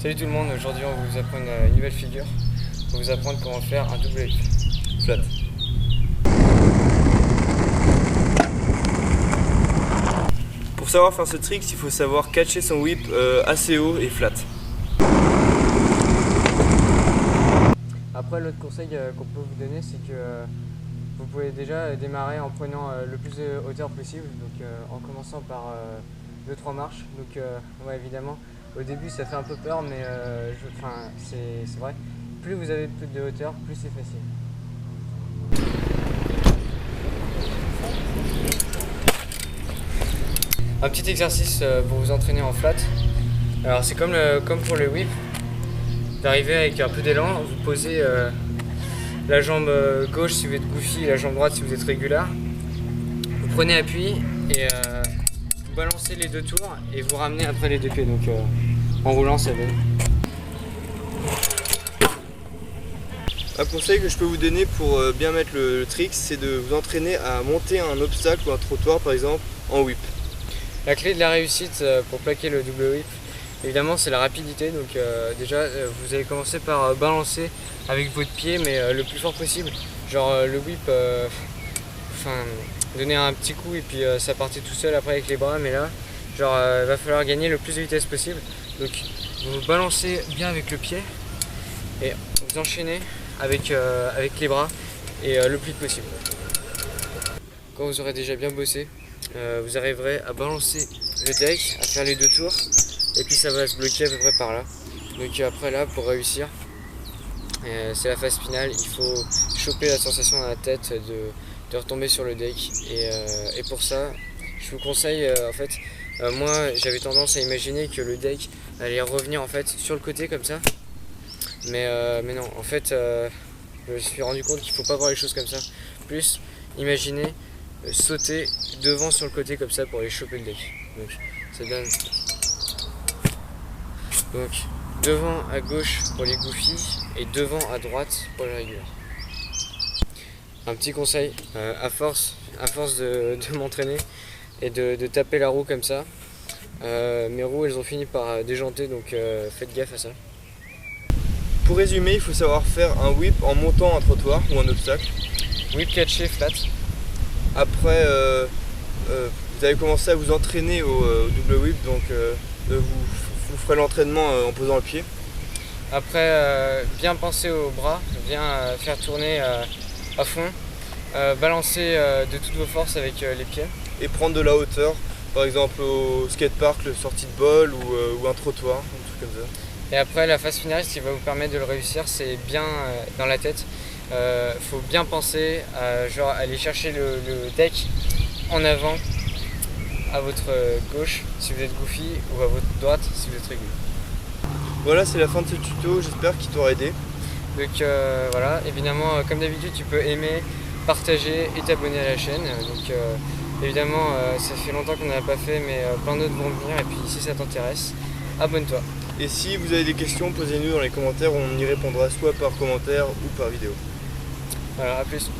Salut tout le monde, aujourd'hui on va vous apprendre une nouvelle figure. On va vous apprendre comment faire un double whip flat. Pour savoir faire ce trick, il faut savoir catcher son whip assez haut et flat. Après, l'autre conseil qu'on peut vous donner, c'est que vous pouvez déjà démarrer en prenant le plus de hauteur possible, donc en commençant par 2-3 marches. Donc ouais, évidemment, au début ça fait un peu peur, mais c'est vrai, plus vous avez plus de hauteur, plus c'est facile. Un petit exercice pour vous entraîner en flat. Alors c'est comme pour le whip, d'arriver avec un peu d'élan, vous posez la jambe gauche si vous êtes goofy et la jambe droite si vous êtes régular. Vous prenez appui et vous balancez les deux tours et vous ramenez après les deux pieds, donc en roulant ça va. Un conseil que je peux vous donner pour bien mettre le trick, c'est de vous entraîner à monter un obstacle ou un trottoir par exemple en whip. La clé de la réussite pour plaquer le double whip, évidemment, c'est la rapidité. Donc déjà vous allez commencer par balancer avec votre pied, mais le plus fort possible. Genre le whip, donner un petit coup et puis ça partait tout seul après avec les bras, mais là genre il va falloir gagner le plus de vitesse possible. Donc vous balancez bien avec le pied et vous enchaînez avec les bras et le plus vite possible. Quand vous aurez déjà bien bossé, vous arriverez à balancer le deck, à faire les deux tours, et puis ça va se bloquer à peu près par là. Donc après là, pour réussir, c'est la phase finale, il faut choper la sensation dans la tête de retomber sur le deck, et pour ça je vous conseille moi j'avais tendance à imaginer que le deck allait revenir en fait sur le côté comme ça, mais non, en fait je me suis rendu compte qu'il ne faut pas voir les choses comme ça. Plus imaginez sauter devant sur le côté comme ça pour aller choper le deck. Donc ça donne devant à gauche pour les goofies et devant à droite pour les réguliers. Un petit conseil, à force de m'entraîner et de taper la roue comme ça, mes roues elles ont fini par déjanter, donc faites gaffe à ça. Pour résumer, il faut savoir faire un whip en montant un trottoir ou un obstacle. Whip catché flat. Après, vous allez commencer à vous entraîner au double whip, donc vous ferez l'entraînement en posant le pied. Après, bien penser aux bras, bien faire tourner à fond, balancer de toutes vos forces avec les pieds. Et prendre de la hauteur, par exemple au skatepark, le sortie de bol ou un trottoir, un truc comme ça. Et après, la phase finale, ce qui va vous permettre de le réussir, c'est bien dans la tête. Faut bien penser à genre aller chercher le deck en avant à votre gauche si vous êtes goofy ou à votre droite si vous êtes régulier. Voilà, c'est la fin de ce tuto, j'espère qu'il t'aura aidé. Donc voilà, évidemment comme d'habitude tu peux aimer, partager et t'abonner à la chaîne. Donc évidemment ça fait longtemps qu'on n'a pas fait, mais plein d'autres vont venir, et puis si ça t'intéresse, abonne-toi. Et si vous avez des questions, posez-nous dans les commentaires, on y répondra soit par commentaire ou par vidéo. Voilà, à plus.